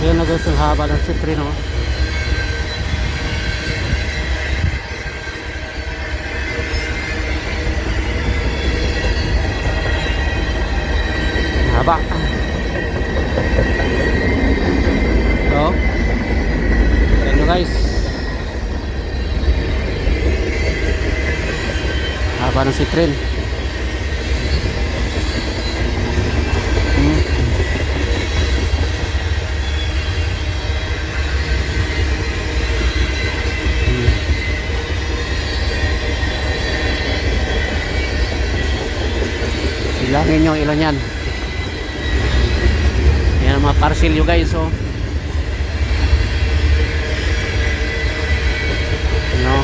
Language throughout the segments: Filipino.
Yan na guys, ang haba ng sitri, no? Haba. So, yan nyo guys. Haba ng sitrin. Bilangin nyo ilan yan. Yan ang mga parcel nyo guys, oh. No.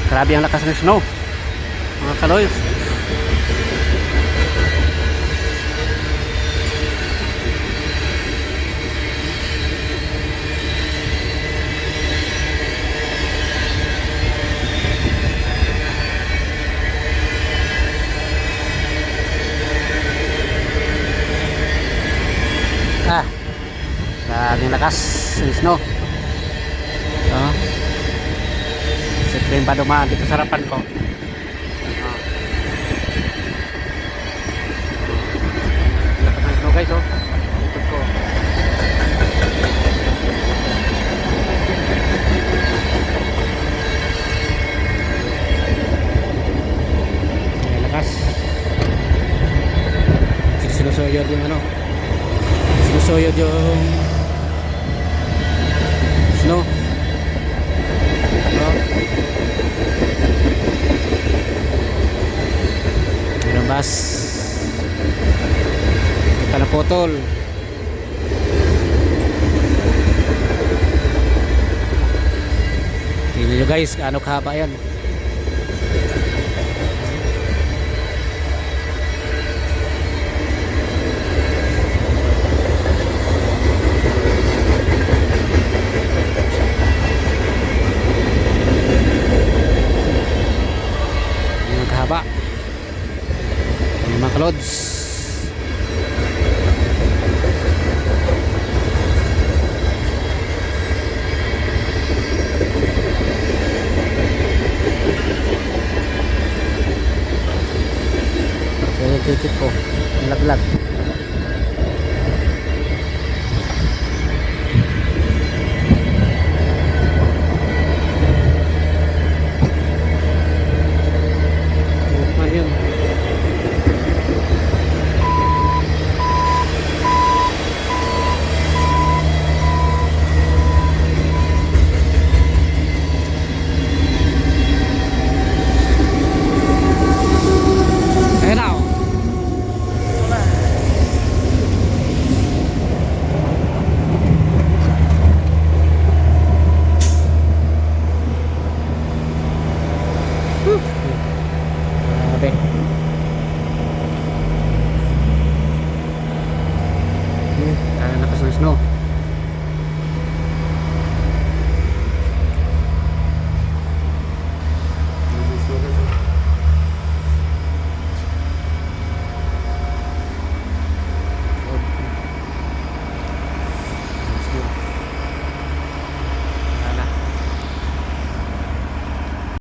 Grabe ang lakas ng snow, mga kaloys. Grabing lakas ng snow. Sitrin pa dumaan dito sa harapan ko. Lakas ng snow guys, oh. Ikot ko. Lakas. Sinusuyod yung ano. Sinusuyod yung snow. Nabas. Kita na potol. Tingnan nyo guys, gaano kahaba yan. Haba mga kalods. Kaya titit ko nalaglag.